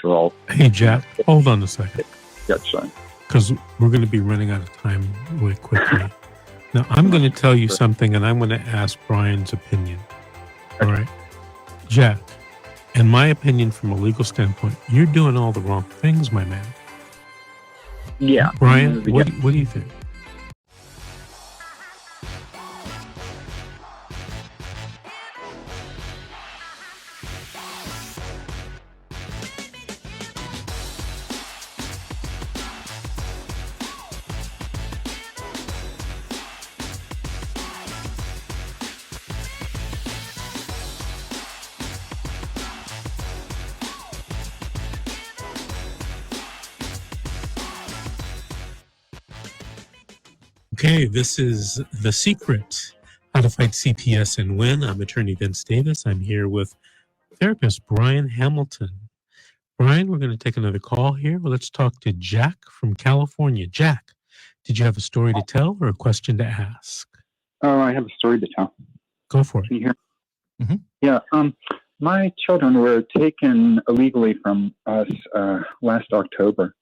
So Hey, Jack, hold on a second. Yeah, sorry. Because we're going to be running out of time really quickly. Now, I'm going to tell you something, and I'm going to ask Brian's opinion. All right? Jack, in my opinion, from a legal standpoint, you're doing all the wrong things, my man. Yeah. Brian, what do you think? Okay, this is The Secret, How to Fight CPS and Win. I'm attorney Vince Davis. I'm here with therapist Brian Hamilton. Brian, we're going to take another call here. Well, let's talk to Jack from California. Jack, did you have a story to tell or a question to ask? Oh, I have a story to tell. Go for it. Can you hear? Mm-hmm. Yeah. My children were taken illegally from us last October.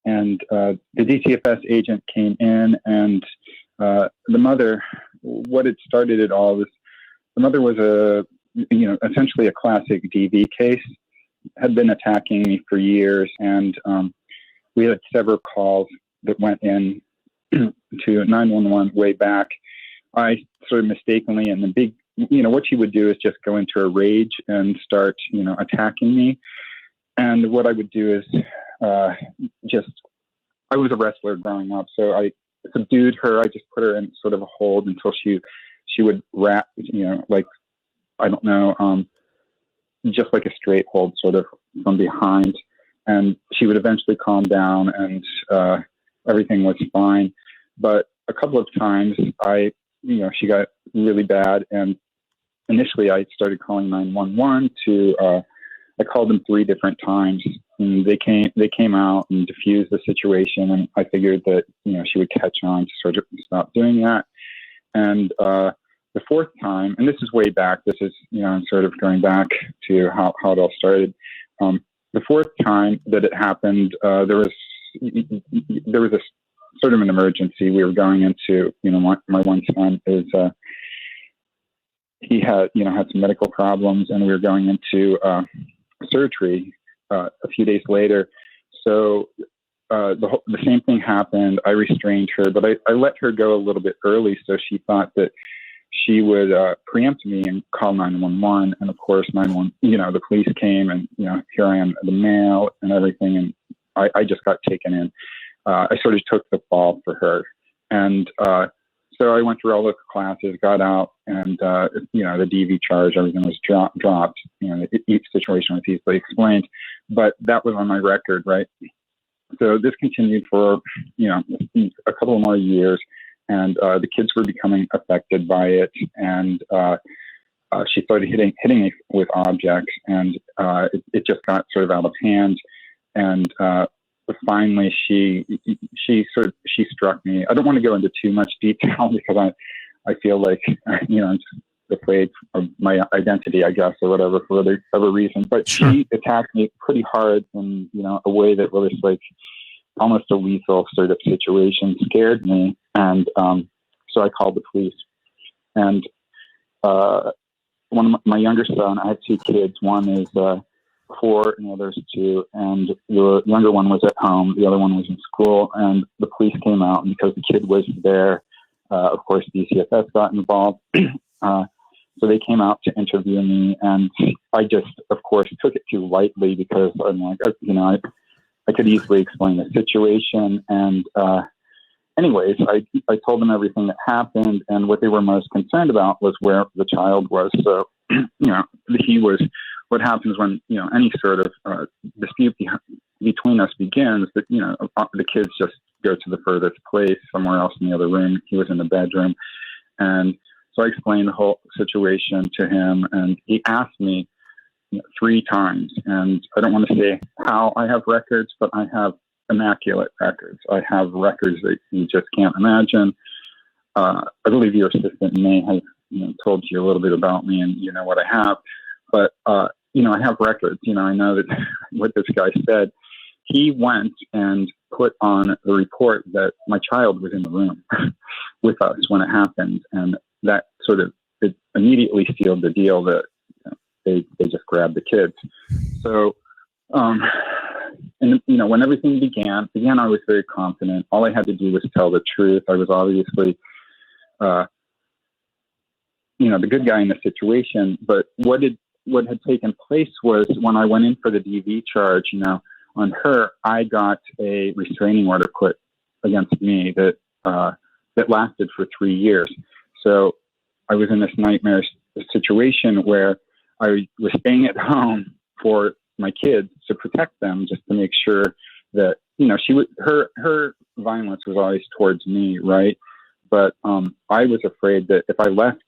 And the DCFS agent came in, and the mother, what had started it all was, the mother was essentially a classic DV case, had been attacking me for years, and we had several calls that went in to 911 way back. I sort of mistakenly, and the big, what she would do is just go into a rage and start, attacking me. And what I would do is I was a wrestler growing up, so I subdued her. I just put her in sort of a hold until she would wrap, I don't know, just like a straight hold sort of from behind. And she would eventually calm down, and everything was fine. But a couple of times she got really bad. And initially I started calling 911 I called them 3 different times, and they came out and diffused the situation. And I figured that, she would catch on to sort of stop doing that. And the 4th time, and this is way back, this is, I'm sort of going back to how it all started. The 4th time that it happened, there was a sort of an emergency. We were going into, my one son he had some medical problems, and we were going into, surgery a few days later. So the same thing happened. I restrained her, but I let her go a little bit early, so she thought that she would preempt me and call 911. And of course, 911, the police came, and here I am, the mail and everything, and I just got taken in. I sort of took the fall for her, and so I went through all the classes, got out, and the DV charge, everything was dropped. Each situation was easily explained, but that was on my record, right? So this continued for a couple more years, and the kids were becoming affected by it, and she started hitting me with objects, and it just got sort of out of hand, and finally she struck me. I don't want to go into too much detail because I feel like I'm just afraid of my identity, I guess, or whatever, for whatever reason. But Sure. She attacked me pretty hard in a way that was like almost a lethal sort of situation. Scared me, and so I called the police. And one of my younger son, I have 2 kids. One is 4 and the other's 2, and the younger one was at home, the other one was in school, and the police came out, and because the kid was there, of course DCFS got involved. So they came out to interview me, and I just, of course, took it too lightly because I'm like, I could easily explain the situation. And anyways, I told them everything that happened, and what they were most concerned about was where the child was. So, he was, what happens when, any sort of dispute between us begins, that, the kids just go to the furthest place, somewhere else in the other room. He was in the bedroom. And so I explained the whole situation to him, and he asked me 3 times, and I don't want to say how I have records, but I have immaculate records. I have records that you just can't imagine. I believe your assistant may have told you a little bit about me, and you know what I have. But I have records. I know that what this guy said. He went and put on the report that my child was in the room with us when it happened, and that sort of it immediately sealed the deal that they just grabbed the kids. So, and when everything began, I was very confident. All I had to do was tell the truth. I was obviously, the good guy in the situation. But what had taken place was when I went in for the DV charge, on her, I got a restraining order put against me that lasted for 3 years. So I was in this nightmare situation where I was staying at home for my kids to protect them, just to make sure that her violence was always towards me, right? But I was afraid that if I left,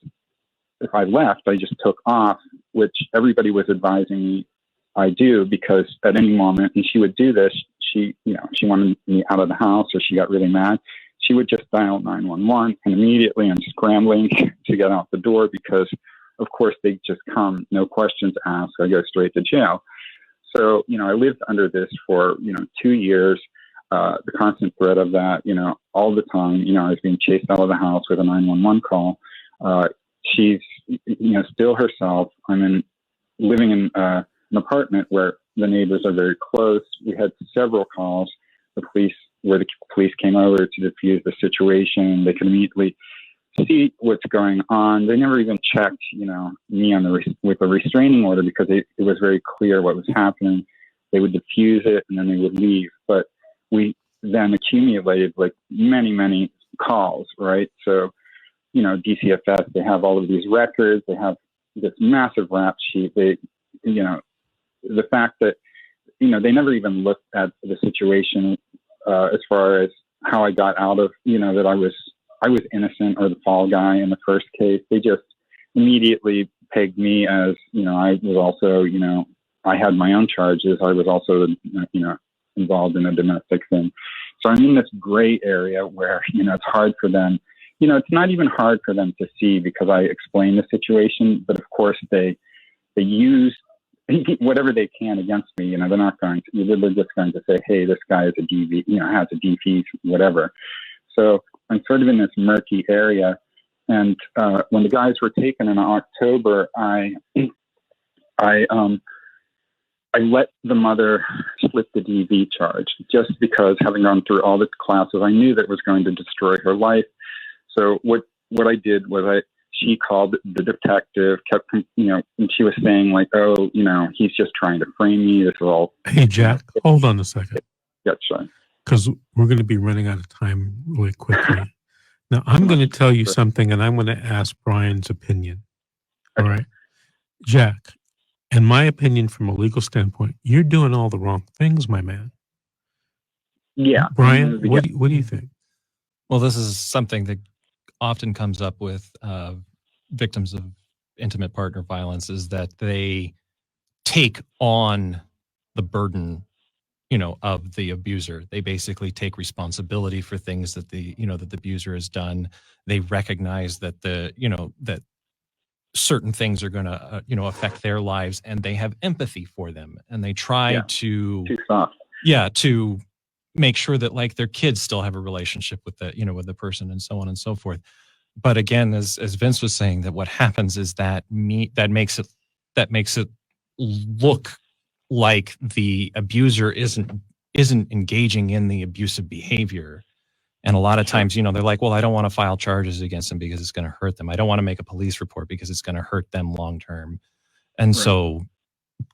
I just took off, which everybody was advising me I do, because at any moment, and she would do this, she wanted me out of the house, or she got really mad, she would just dial 911, and immediately I'm scrambling to get out the door, because of course they just come, no questions asked, I go straight to jail. So, I lived under this for, 2 years, the constant threat of that, all the time, I was being chased out of the house with a 911 call. She's, still herself. I'm living in an apartment where the neighbors are very close. We had several calls. The police came over to defuse the situation. They could immediately see what's going on. They never even checked, me with a restraining order, because it was very clear what was happening. They would diffuse it and then they would leave. But we then accumulated like many, many calls, right? So, DCFS, they have all of these records. They have this massive rap sheet. The fact that, they never even looked at the situation as far as how I got out of, that I was innocent or the fall guy in the first case. They just immediately pegged me as, I was also, I had my own charges. I was also, involved in a domestic thing. So I'm in this gray area where, it's hard for them. It's not even hard for them to see, because I explain the situation, but of course they use whatever they can against me. They're not going to, they're just going to say, hey, this guy is a DV, has a DV, whatever. So I'm sort of in this murky area. And when the guys were taken in October, I let the mother slip the DV charge, just because, having gone through all the classes, I knew that it was going to destroy her life. So what I did was she called the detective, and she was saying like, oh, he's just trying to frame me. This is all. Hey, Jack, hold on a second. Yeah, sure. Because we're going to be running out of time really quickly. Now, I'm going to tell you something, and I'm going to ask Brian's opinion. All right. Jack, in my opinion, from a legal standpoint, you're doing all the wrong things, my man. Yeah. Brian, what do you think? Well, this is something that often comes up with victims of intimate partner violence, is that they take on the burden, of the abuser. They basically take responsibility for things that the abuser has done. They recognize that that certain things are going to, affect their lives, and they have empathy for them, and they try to make sure that like their kids still have a relationship with with the person, and so on and so forth. But again, as Vince was saying, that what happens is that makes it look like the abuser isn't engaging in the abusive behavior. And a lot of times, they're like, well, I don't want to file charges against them because it's going to hurt them. I don't want to make a police report because it's going to hurt them long term. And so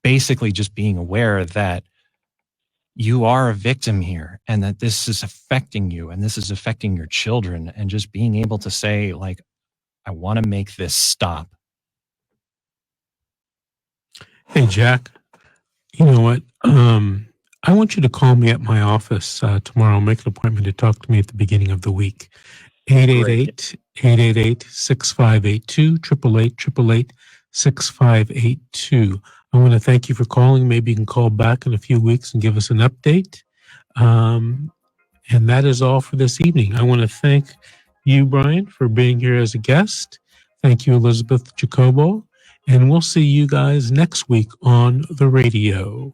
basically just being aware that you are a victim here, and that this is affecting you, and this is affecting your children, and just being able to say, like, I want to make this stop. Hey, Jack, you know what? I want you to call me at my office tomorrow. Make an appointment to talk to me at the beginning of the week. 888-888-6582, 888-888-6582. I want to thank you for calling. Maybe you can call back in a few weeks and give us an update. And that is all for this evening. I want to thank you, Brian, for being here as a guest. Thank you, Elizabeth Jacobo. And we'll see you guys next week on the radio.